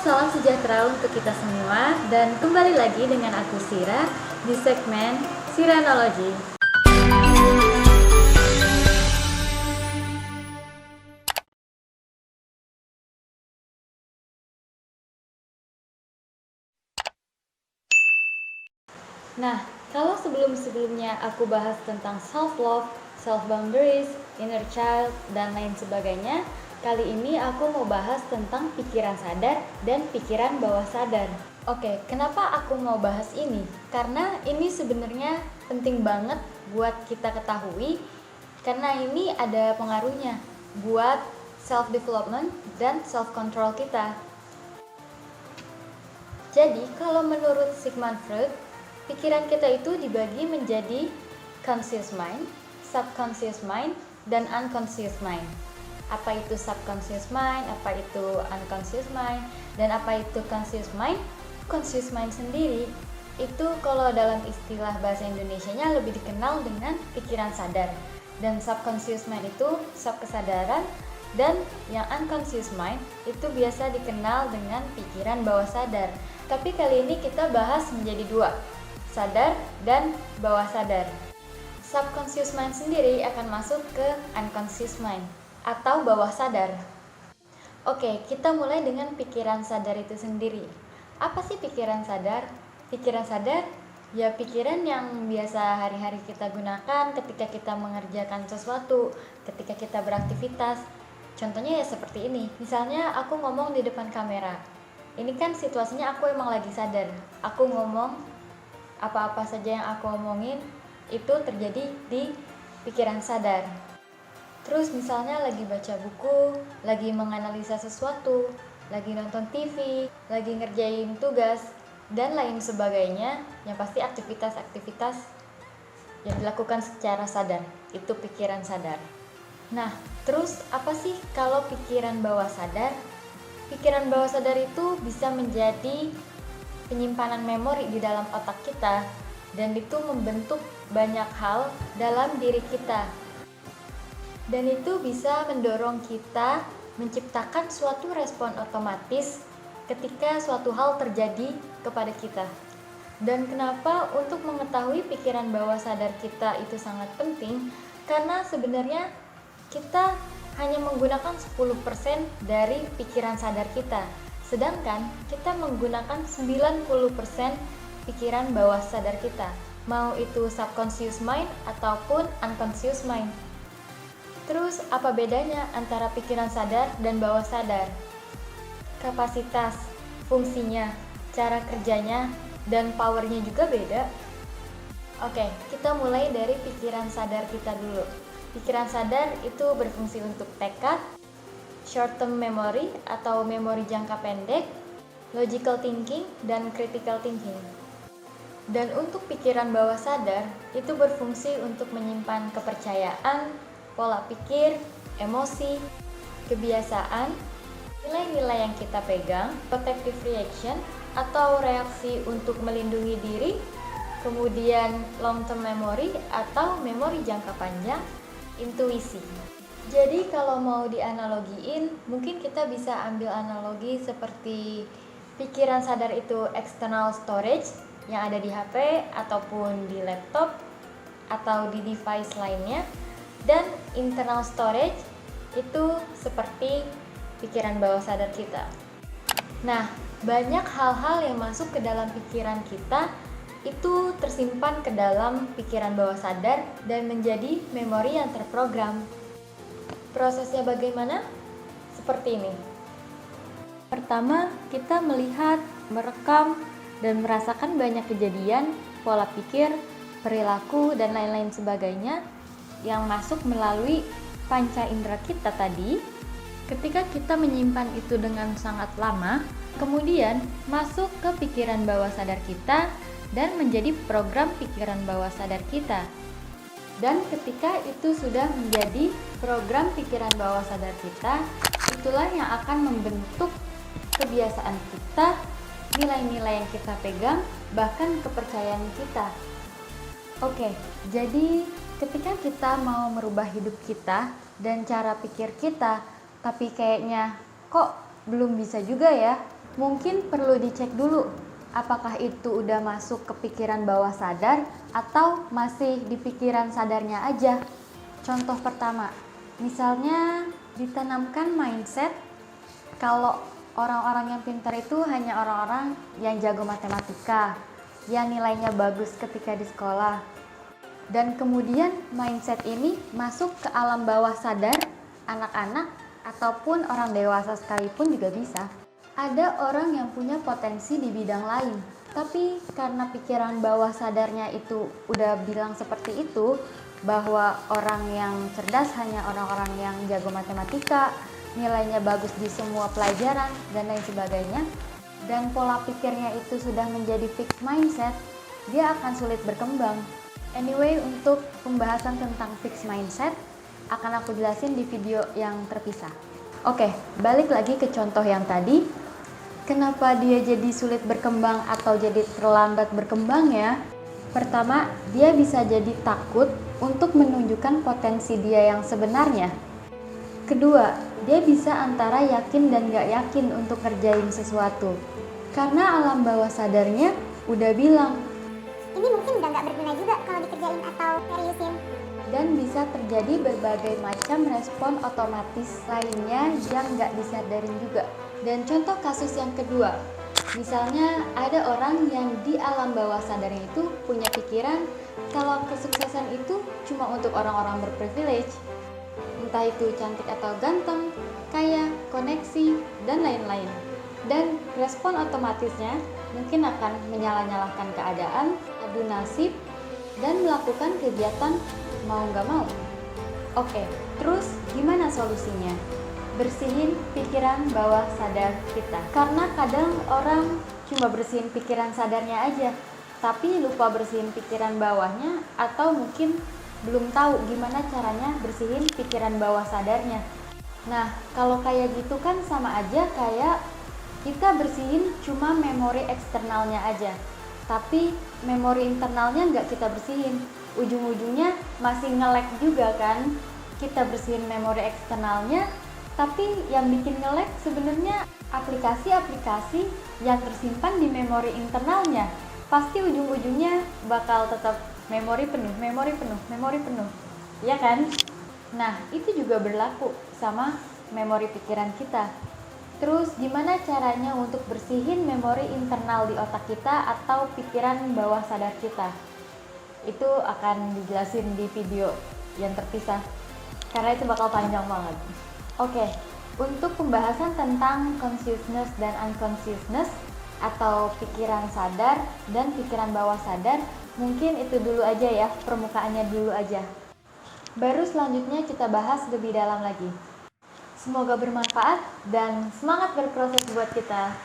salam sejahtera untuk kita semua dan kembali lagi dengan aku Sira di segmen Siranology. Nah, kalau sebelum-sebelumnya aku bahas tentang self-love, self-boundaries, inner child, dan lain sebagainya, kali ini aku mau bahas tentang pikiran sadar dan pikiran bawah sadar. Oke, kenapa aku mau bahas ini? Karena ini sebenarnya penting banget buat kita ketahui, karena ini ada pengaruhnya buat self-development dan self-control kita. Jadi, kalau menurut Sigmund Freud, pikiran kita itu dibagi menjadi conscious mind, subconscious mind, dan unconscious mind. Apa itu subconscious mind, apa itu unconscious mind, dan apa itu conscious mind? Conscious mind sendiri itu kalau dalam istilah bahasa Indonesianya lebih dikenal dengan pikiran sadar. Dan subconscious mind itu subkesadaran, dan yang unconscious mind itu biasa dikenal dengan pikiran bawah sadar. Tapi kali ini kita bahas menjadi dua, sadar dan bawah sadar. Subconscious mind sendiri akan masuk ke unconscious mind atau bawah sadar. Oke, kita mulai dengan pikiran sadar itu sendiri. Apa sih pikiran sadar? Pikiran sadar ya pikiran yang biasa hari-hari kita gunakan ketika kita mengerjakan sesuatu, ketika kita beraktivitas. Contohnya ya seperti ini. Misalnya aku ngomong di depan kamera. Ini kan situasinya aku emang lagi sadar. Aku ngomong apa-apa saja yang aku omongin itu terjadi di pikiran sadar. Terus misalnya lagi baca buku, lagi menganalisa sesuatu, lagi nonton TV, lagi ngerjain tugas, dan lain sebagainya, yang pasti aktivitas-aktivitas yang dilakukan secara sadar, itu pikiran sadar. Nah, terus apa sih kalau pikiran bawah sadar? Pikiran bawah sadar itu bisa menjadi penyimpanan memori di dalam otak kita, dan itu membentuk banyak hal dalam diri kita, dan itu bisa mendorong kita menciptakan suatu respon otomatis ketika suatu hal terjadi kepada kita. Dan kenapa untuk mengetahui pikiran bawah sadar kita itu sangat penting? Karena sebenarnya kita hanya menggunakan 10% dari pikiran sadar kita, sedangkan kita menggunakan 90% pikiran bawah sadar kita, mau itu subconscious mind ataupun unconscious mind. Terus apa bedanya antara pikiran sadar dan bawah sadar? Kapasitas, fungsinya, cara kerjanya, dan powernya juga beda. Oke, kita mulai dari pikiran sadar kita dulu. Pikiran sadar itu berfungsi untuk tekad, short term memory atau memori jangka pendek, logical thinking, dan critical thinking. Dan untuk pikiran bawah sadar itu berfungsi untuk menyimpan kepercayaan, pola pikir, emosi, kebiasaan, nilai-nilai yang kita pegang, protective reaction atau reaksi untuk melindungi diri, kemudian long term memory atau memori jangka panjang, intuisi. Jadi kalau mau dianalogiin, mungkin kita bisa ambil analogi seperti pikiran sadar itu external storage yang ada di HP ataupun di laptop atau di device lainnya, dan internal storage itu seperti pikiran bawah sadar kita. Nah, banyak hal-hal yang masuk ke dalam pikiran kita itu tersimpan ke dalam pikiran bawah sadar dan menjadi memori yang terprogram. Prosesnya bagaimana? Seperti ini. Pertama, kita melihat, merekam, dan merasakan banyak kejadian, pola pikir, perilaku, dan lain-lain sebagainya yang masuk melalui panca indera kita tadi. Ketika kita menyimpan itu dengan sangat lama, kemudian masuk ke pikiran bawah sadar kita dan menjadi program pikiran bawah sadar kita. Dan ketika itu sudah menjadi program pikiran bawah sadar kita, itulah yang akan membentuk kebiasaan kita, nilai-nilai yang kita pegang, bahkan kepercayaan kita. Oke, jadi ketika kita mau merubah hidup kita dan cara pikir kita, tapi kayaknya kok belum bisa juga ya, Mungkin perlu dicek dulu apakah itu udah masuk ke pikiran bawah sadar atau masih di pikiran sadarnya aja. Contoh pertama, misalnya ditanamkan mindset kalau orang-orang yang pintar itu hanya orang-orang yang jago matematika, yang nilainya bagus ketika di sekolah. Dan kemudian mindset ini masuk ke alam bawah sadar anak-anak ataupun orang dewasa sekalipun juga bisa. Ada orang yang punya potensi di bidang lain, tapi karena pikiran bawah sadarnya itu udah bilang seperti itu, bahwa orang yang cerdas hanya orang-orang yang jago matematika, nilainya bagus di semua pelajaran, dan lain sebagainya, dan pola pikirnya itu sudah menjadi fixed mindset, dia akan sulit berkembang. Anyway, untuk pembahasan tentang fixed mindset akan aku jelasin di video yang terpisah. Oke, balik lagi ke contoh yang tadi. Kenapa dia jadi sulit berkembang atau jadi terlambat berkembang ya? Pertama, dia bisa jadi takut untuk menunjukkan potensi dia yang sebenarnya. Kedua, dia bisa antara yakin dan gak yakin untuk ngerjain sesuatu. Karena alam bawah sadarnya udah bilang, ini mungkin udah gak berguna juga kalau dikerjain atau seriusin. Dan bisa terjadi berbagai macam respon otomatis lainnya yang gak disadarin juga. Dan contoh kasus yang kedua, misalnya ada orang yang di alam bawah sadarnya itu punya pikiran kalau kesuksesan itu cuma untuk orang-orang berprivilege, entah itu cantik atau ganteng, kaya, koneksi, dan lain-lain. Dan respon otomatisnya mungkin akan menyalah-nyalahkan keadaan, adu nasib, dan melakukan kegiatan mau nggak mau. Oke, terus gimana solusinya? Bersihin pikiran bawah sadar kita. Karena kadang orang cuma bersihin pikiran sadarnya aja, tapi lupa bersihin pikiran bawahnya, atau mungkin belum tahu gimana caranya bersihin pikiran bawah sadarnya. Nah, kalau kayak gitu kan sama aja kayak kita bersihin cuma memori eksternalnya aja, tapi memori internalnya nggak kita bersihin. Ujung-ujungnya masih nge-lag juga kan. Kita bersihin memori eksternalnya, tapi yang bikin nge-lag sebenarnya aplikasi-aplikasi yang tersimpan di memori internalnya. Pasti ujung-ujungnya bakal tetap memori penuh, ya kan? Nah, itu juga berlaku sama memori pikiran kita. Terus gimana caranya untuk bersihin memori internal di otak kita atau pikiran bawah sadar kita? Itu akan dijelasin di video yang terpisah, karena itu bakal panjang banget. Oke, untuk pembahasan tentang consciousness dan unconsciousness atau pikiran sadar dan pikiran bawah sadar, mungkin itu dulu aja ya, permukaannya dulu aja. Baru selanjutnya kita bahas lebih dalam lagi. Semoga bermanfaat dan semangat berproses buat kita.